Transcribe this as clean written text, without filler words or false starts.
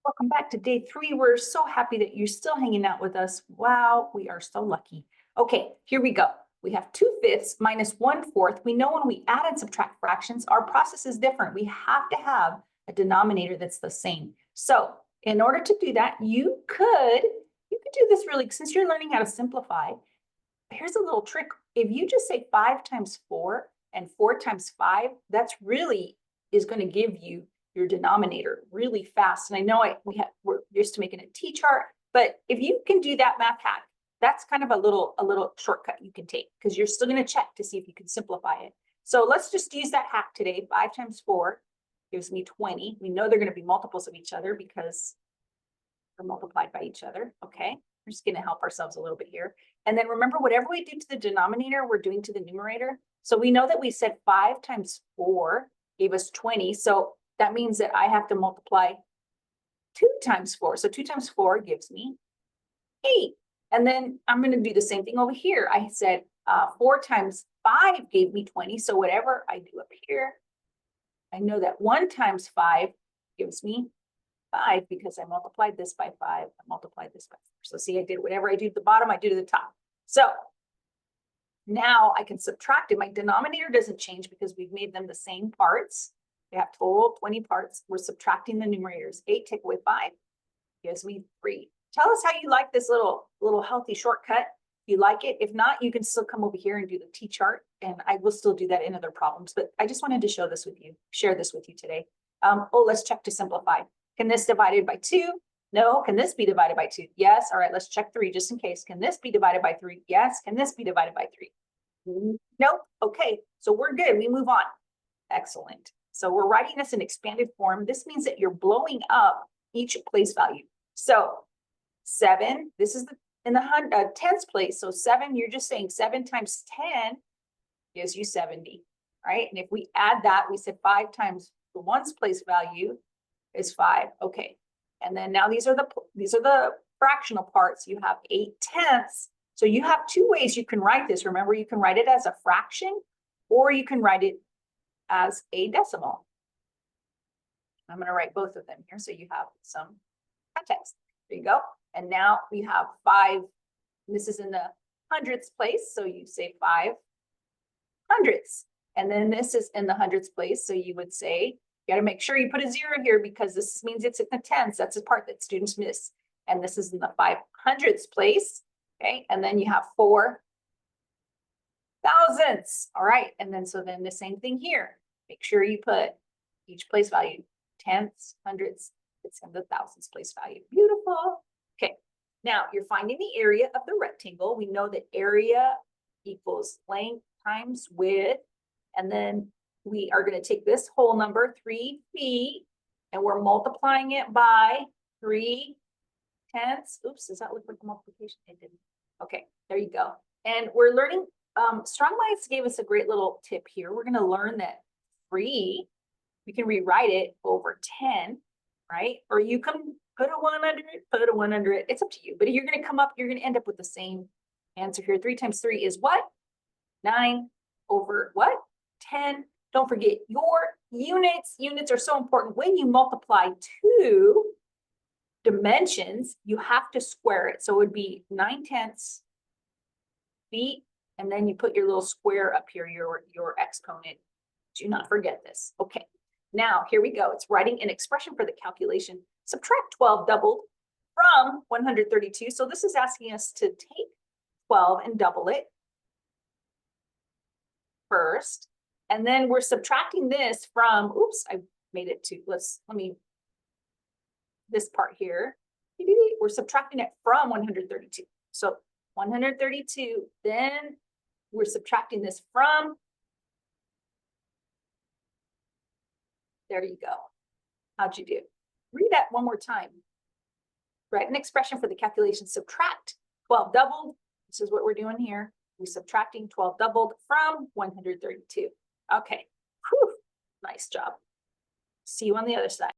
Welcome back to day 3. We're so happy that you're still hanging out with us. Wow, we are so lucky. Okay, here we go. We have 2/5 minus 1/4. We know when we add and subtract fractions, our process is different. We have to have a denominator that's the same. So in order to do that, you could do this really, since you're learning how to simplify, here's a little trick. If you just say 5 times 4 and 4 times 5, that's really is going to give you your denominator really fast. And I know we're used to making a t-chart, but if you can do that math hack, that's kind of a little shortcut you can take, because you're still going to check to see if you can simplify it. So let's just use that hack today. 5 times 4 gives me 20. We know they're going to be multiples of each other because they're multiplied by each other. Okay, we're just going to help ourselves a little bit here. And then remember, whatever we do to the denominator, we're doing to the numerator. So we know that we said 5 times 4 gave us 20. So that means that I have to multiply 2 times 4. So 2 times 4 gives me 8. And then I'm going to do the same thing over here. I said 4 times 5 gave me 20. So whatever I do up here, I know that 1 times 5 gives me 5 because I multiplied this by 5. I multiplied this by 4. So see, I did whatever I do at the bottom, I do to the top. So now I can subtract it. My denominator doesn't change because we've made them the same parts. We have total 20 parts. We're subtracting the numerators. 8 take away 5 gives me 3. Tell us how you like this little healthy shortcut. If you like it. If not, you can still come over here and do the t-chart, and I will still do that in other problems. But I just wanted to share this with you today. Let's check to simplify. Can this divided by 2? No. Can this be divided by 2? Yes. All right, let's check 3 just in case. Can this be divided by 3? Yes. Can this be divided by 3? Nope. Okay, so we're good. We move on. Excellent. So we're writing this in expanded form. This means that you're blowing up each place value. So 7, this is in the tens place. So 7, you're just saying 7 times 10 gives you 70, right? And if we add that, we said 5 times the ones place value is 5. Okay. And then now these are the fractional parts. You have 8/10. So you have 2 ways you can write this. Remember, you can write it as a fraction, or you can write it as a decimal. I'm going to write both of them here so you have some context. There you go. And now we have 5. This is in the hundredths place. So you say 5 hundredths. And then this is in the hundredths place. So you would say, you got to make sure you put a 0 here because this means it's in the tens. That's the part that students miss. And this is in the 500ths place. Okay. And then you have 4 thousandths. All right. And then so then the same thing here. Make sure you put each place value, tenths, hundredths, it's in the thousandths place value. Beautiful. Okay. Now you're finding the area of the rectangle. We know that area equals length times width. And then we are going to take this whole number, 3 feet, and we're multiplying it by 3/10. Oops, does that look like a multiplication? It didn't. Okay, there you go. And we're learning, Strong Minds gave us a great little tip here. We're going to learn that 3, we can rewrite it over 10, right? Or you can put a 1 under it, put a 1 under it. It's up to you. But you're going to end up with the same answer here. 3 times 3 is what? 9 over what? 10. Don't forget your units. Units are so important. When you multiply 2 dimensions, you have to square it. So it would be 9/10 feet. And then you put your little square up here, your exponent. Do not forget this. Okay. Now, here we go. It's writing an expression for the calculation. Subtract 12 doubled from 132. So this is asking us to take 12 and double it first. And then we're subtracting this from, oops, I made it to, this part here. We're subtracting it from 132. So 132, then we're subtracting this from, there you go. How'd you do? Read that one more time. Write an expression for the calculation. Subtract 12 doubled. This is what we're doing here. We're subtracting 12 doubled from 132. Okay. Whew. Nice job. See you on the other side.